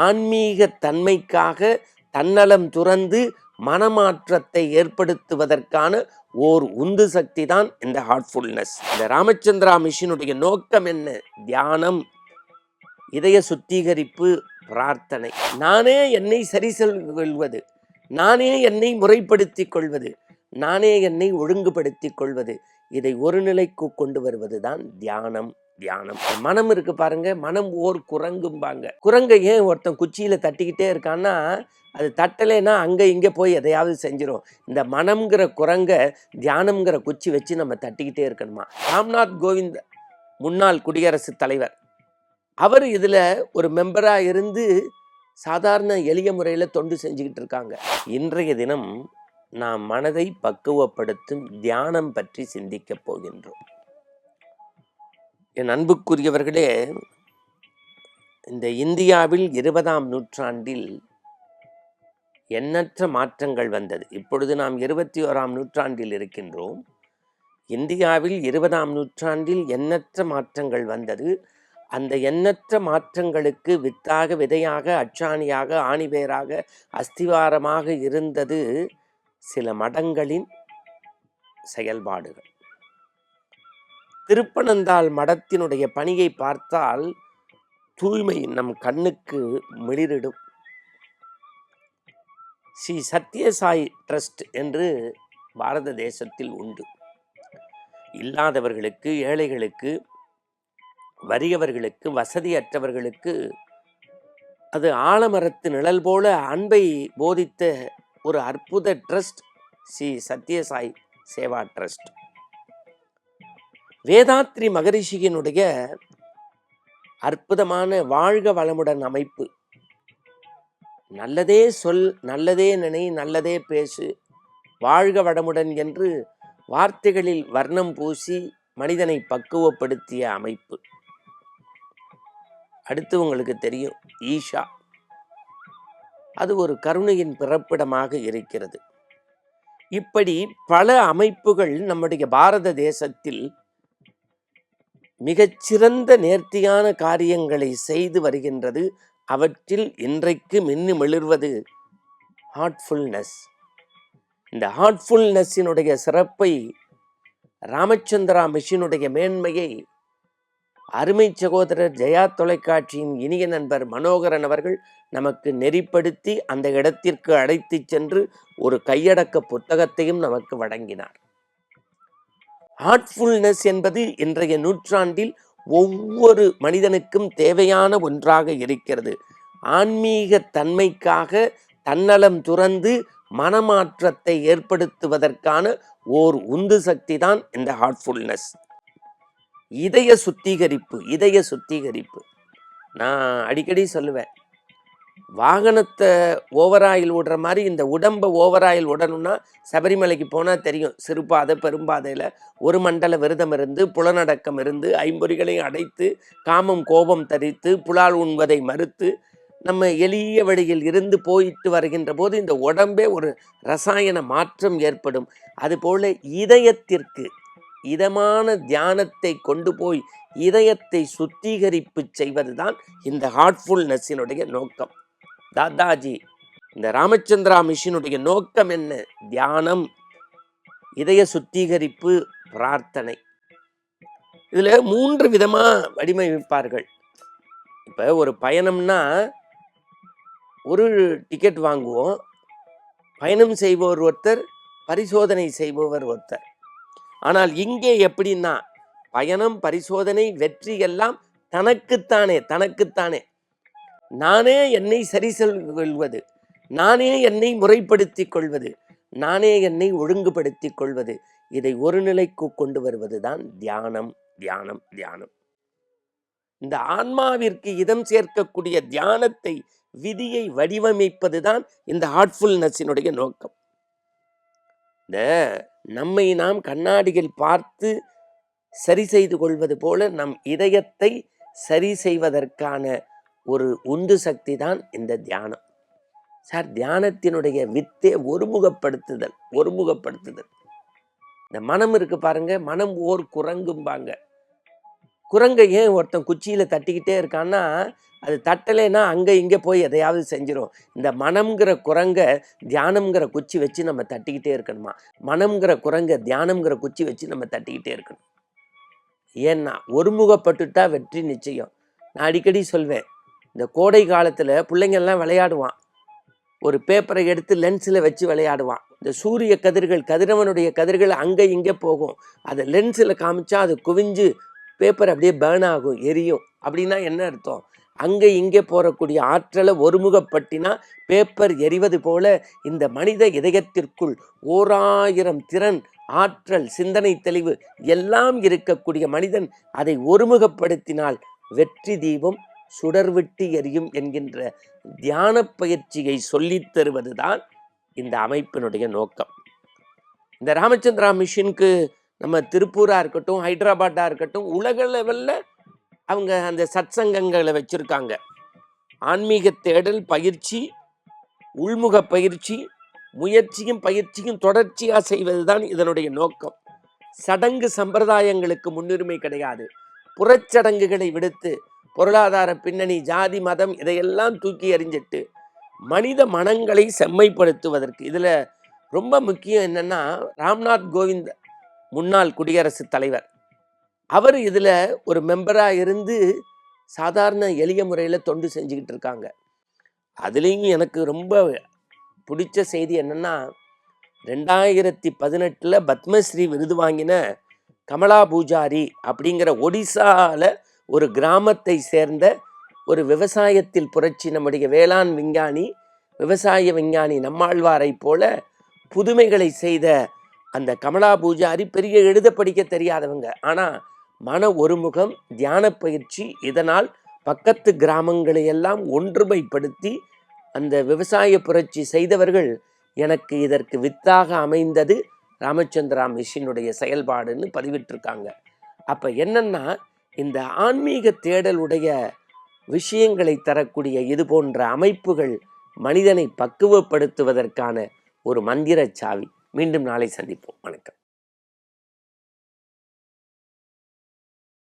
ஆன்மீக தன்மைக்காக தன்னலம் துறந்து மனமாற்றத்தை ஏற்படுத்துவதற்கான ஓர் உந்து சக்தி தான் இந்த ஹார்ட்ஃபுல்னஸ். இந்த ராமச்சந்திரா மிஷினுடைய நோக்கம் என்ன? தியானம், இதய சுத்திகரிப்பு, பிரார்த்தனை. நானே என்னை சரி கொள்வது, நானே என்னை முறைப்படுத்திக் கொள்வது, நானே என்னை ஒழுங்குபடுத்திக் கொள்வது, இதை ஒரு நிலைக்கு கொண்டு வருவது தான் தியானம். தியானம். மனம் இருக்கு பாருங்க, மனம் ஓர் குரங்கும்பாங்க. குரங்கை ஏன் ஒருத்தன் குச்சியில தட்டிக்கிட்டே இருக்கான்னா, அது தட்டலைன்னா அங்க இங்க போய் எதையாவது செஞ்சிடும். இந்த மனம்ங்கிற குரங்க தியானம்ங்கிற குச்சி வச்சு நம்ம தட்டிக்கிட்டே இருக்கணுமா. ராம்நாத் கோவிந்த் முன்னாள் குடியரசுத் தலைவர், அவர் இதுல ஒரு மெம்பரா இருந்து சாதாரண எளிய முறையில தொண்டு செஞ்சுக்கிட்டு இருக்காங்க. இன்றைய தினம் நாம் மனதை பக்குவப்படுத்தும் தியானம் பற்றி சிந்திக்க போகின்றோம். என் அன்புக்குரியவர்களே, இந்த இந்தியாவில் 20ஆம் நூற்றாண்டில் எண்ணற்ற மாற்றங்கள் வந்தது. இப்பொழுது நாம் 21ஆம் நூற்றாண்டில் இருக்கின்றோம். இந்தியாவில் 20ஆம் நூற்றாண்டில் எண்ணற்ற மாற்றங்கள் வந்தது. அந்த எண்ணற்ற மாற்றங்களுக்கு வித்தாக, விதையாக, அச்சாணியாக, ஆணிவேராக, அஸ்திவாரமாக இருந்தது சில மடங்களின் செயல்பாடுகள். திருப்பனந்தாள் மடத்தினுடைய பணியை பார்த்தால் தூய்மை நம் கண்ணுக்கு மிளிரிடும். ஸ்ரீ சத்யசாய் ட்ரஸ்ட் என்று பாரத தேசத்தில் உண்டு. இல்லாதவர்களுக்கு, ஏழைகளுக்கு, வறியவர்களுக்கு, வசதியற்றவர்களுக்கு அது ஆலமரத்து நிழல் போல அன்பை போதித்த ஒரு அற்புத ட்ரஸ்ட் ஸ்ரீ சத்யசாய் சேவா ட்ரஸ்ட். வேதாத்ரி மகரிஷியினுடைய அற்புதமான வாழ்க வளமுடன் அமைப்பு. நல்லதே சொல், நல்லதே நினை, நல்லதே பேசு, வாழ்க வளமுடன் என்று வார்த்தைகளில் வர்ணம் பூசி மனிதனை பக்குவப்படுத்திய அமைப்பு. அடுத்து உங்களுக்கு தெரியும் ஈஷா, அது ஒரு கருணையின் பிறப்பிடமாக இருக்கிறது. இப்படி பல அமைப்புகள் நம்முடைய பாரத தேசத்தில் மிகச்சிறந்த நேர்த்தியான காரியங்களை செய்து வருகின்றது. அவற்றில் இன்றைக்கு மின்னு மிளிர்வது ஹார்ட்ஃபுல்னஸ். இந்த ஹார்ட்ஃபுல்னஸினுடைய சிறப்பை, ராமச்சந்திரா மிஷினுடைய மேன்மையை அருமை சகோதரர் ஜெயா தொலைக்காட்சியின் இனிய நண்பர் மனோகரன் அவர்கள் நமக்கு நெறிப்படுத்தி அந்த இடத்திற்கு அழைத்து சென்று ஒரு கையடக்க புத்தகத்தையும் நமக்கு வழங்கினார். ஹார்ட்ஃபுல்னஸ் என்பது இன்றைய நூற்றாண்டில் ஒவ்வொரு மனிதனுக்கும் தேவையான ஒன்றாக இருக்கிறது. ஆன்மீக தன்மைக்காக தன்னலம் துறந்து மனமாற்றத்தை ஏற்படுத்துவதற்கான ஓர் உந்து சக்தி தான் இந்த ஹார்ட்ஃபுல்னஸ். இதய சுத்திகரிப்பு, இதய சுத்திகரிப்பு. நான் அடிக்கடி சொல்லுவேன், வாகனத்தை ஓவராயில் விடுற மாதிரி இந்த உடம்பை ஓவராயில் விடணும்னா சபரிமலைக்கு போனால் தெரியும். சிறுபாதை பெரும்பாதையில் ஒரு மண்டல விரதம் இருந்து, புலனடக்கம் இருந்து, ஐம்பொறிகளையும் அடைத்து, காமம் கோபம் தரித்து, புலால் உண்பதை மறுத்து, நம்ம எளிய வழியில் இருந்து போயிட்டு வருகின்ற போது இந்த உடம்பே ஒரு ரசாயன மாற்றம் ஏற்படும். அதுபோல இதயத்திற்கு இதமான தியானத்தை கொண்டு போய் இதயத்தை சுத்திகரிப்பு செய்வதுதான் இந்த ஹார்ட்ஃபுல்னஸினுடைய நோக்கம். தாதாஜி, இந்த ராமச்சந்திரா மிஷினுடைய நோக்கம் என்ன? தியானம், இதய சுத்திகரிப்பு, பிரார்த்தனை. இதுல 3 விதமா வடிவமைப்பார்கள். இப்ப ஒரு பயணம்னா ஒரு டிக்கெட் வாங்குவோம். பயணம் செய்பவர் ஒருத்தர், பரிசோதனை செய்பவர் ஒருத்தர். ஆனால் இங்கே எப்படின்னா, பயணம், பரிசோதனை, வெற்றி எல்லாம் தனக்குத்தானே தனக்குத்தானே. நானே என்னை சரி கொள்வது, நானே என்னை முறைப்படுத்திக் கொள்வது, நானே என்னை ஒழுங்குபடுத்திக் கொள்வது, இதை ஒரு நிலைக்கு கொண்டு வருவது தான் தியானம். தியானம், தியானம். இந்த ஆன்மாவிற்கு இதம் சேர்க்கக்கூடிய தியானத்தை, விதியை வடிவமைப்பது தான் இந்த ஹார்ட்ஃபுல்னஸினுடைய நோக்கம். இந்த நம்மை நாம் கண்ணாடியில் பார்த்து சரி செய்து கொள்வது போல நம் இதயத்தை சரி செய்வதற்கான ஒரு உந்து சக்தி தான் இந்த தியானம். சார், தியானத்தினுடைய வித்தே ஒருமுகப்படுத்துதல். ஒருமுகப்படுத்துதல். இந்த மனம் இருக்கு பாருங்க, மனம் ஓர் குரங்கும்பாங்க. குரங்கை ஏன் ஒருத்தன் குச்சியில் தட்டிக்கிட்டே இருக்கான்னா, அது தட்டலைன்னா அங்கே இங்கே போய் எதையாவது செஞ்சிடும். இந்த மனம்ங்கிற குரங்கை தியானம்ங்கிற குச்சி வச்சு நம்ம தட்டிக்கிட்டே இருக்கணுமா. மனம்ங்கிற குரங்கை தியானம்ங்கிற குச்சி வச்சு நம்ம தட்டிக்கிட்டே இருக்கணும். ஏன்னா ஒருமுகப்பட்டுட்டா வெற்றி நிச்சயம். நான் அடிக்கடி சொல்வேன், இந்த கோடை காலத்தில் பிள்ளைங்கள்லாம் விளையாடுவான், ஒரு பேப்பரை எடுத்து லென்ஸில் வச்சு விளையாடுவான். இந்த சூரிய கதிர்கள், கதிரவனுடைய கதிர்கள் அங்கே இங்கே போகும். அதை லென்ஸில் காமிச்சா அது குவிஞ்சு பேப்பர் அப்படியே பேர்ன் ஆகும், எரியும். அப்படின்னா என்ன அர்த்தம்? அங்கே இங்கே போகக்கூடிய ஆற்றலை ஒருமுகப்பட்டினா பேப்பர் எரிவது போல இந்த மனித இதயத்திற்குள் 1000 திறன், ஆற்றல், சிந்தனை தெளிவு எல்லாம் இருக்கக்கூடிய மனிதன் அதை ஒருமுகப்படுத்தினால் வெற்றி தீபம் சுடர்விட்டு எரியும் என்கின்ற தியான பயிற்சியை சொல்லித் தருவதுதான் இந்த அமைப்பினுடைய நோக்கம். இந்த ராமச்சந்திரா மிஷனுக்கு நம்ம திருப்பூராக இருக்கட்டும், ஹைதராபாட்டாக இருக்கட்டும், உலக லெவலில் அவங்க அந்த சத்சங்கங்களை வச்சுருக்காங்க. ஆன்மீக தேடல் பயிற்சி, உள்முக பயிற்சி, முயற்சியும் பயிற்சியும் தொடர்ச்சியாக செய்வது தான் இதனுடைய நோக்கம். சடங்கு சம்பிரதாயங்களுக்கு முன்னுரிமை கிடையாது. புறச்சடங்குகளை விடுத்து பொருளாதார பின்னணி, ஜாதி, மதம் இதையெல்லாம் தூக்கி எறிஞ்சிட்டு மனித மனங்களை செம்மைப்படுத்துவதற்கு இதில் ரொம்ப முக்கியம் என்னென்னா, ராம்நாத் கோவிந்த் முன்னாள் குடியரசுத் தலைவர், அவர் இதில் ஒரு மெம்பராக இருந்து சாதாரண எளிய முறையில் தொண்டு செஞ்சுக்கிட்டு இருக்காங்க. அதுலேயும் எனக்கு ரொம்ப பிடிச்ச செய்தி என்னென்னா, 2018 பத்மஸ்ரீ விருது வாங்கின கமலா பூஜாரி அப்படிங்கிற ஒடிசாவில் ஒரு கிராமத்தை சேர்ந்த ஒரு விவசாயத்தில் புரட்சி, நம்முடைய வேளாண் விஞ்ஞானி, விவசாய விஞ்ஞானி நம்மாழ்வாரை போல புதுமைகளை செய்த அந்த கமலா பூஜாரி பெரிய எழுத படிக்க தெரியாதவங்க. ஆனால் மன ஒருமுகம், தியான பயிற்சி, இதனால் பக்கத்து கிராமங்களை எல்லாம் ஒன்றுமைப்படுத்தி அந்த விவசாய புரட்சி செய்தவர்கள். எனக்கு இதற்கு வித்தாக அமைந்தது ராமச்சந்திரா மிஷனுடைய செயல்பாடுன்னு பதிவிட்டிருக்காங்க. அப்போ என்னன்னா, இந்த ஆன்மீக தேடலுடைய விஷயங்களை தரக்கூடிய இது போன்ற அமைப்புகள் மனிதனை பக்குவப்படுத்துவதற்கான ஒரு மந்திர சாவி. மீண்டும் நாளை சந்திப்போம். வணக்கம்.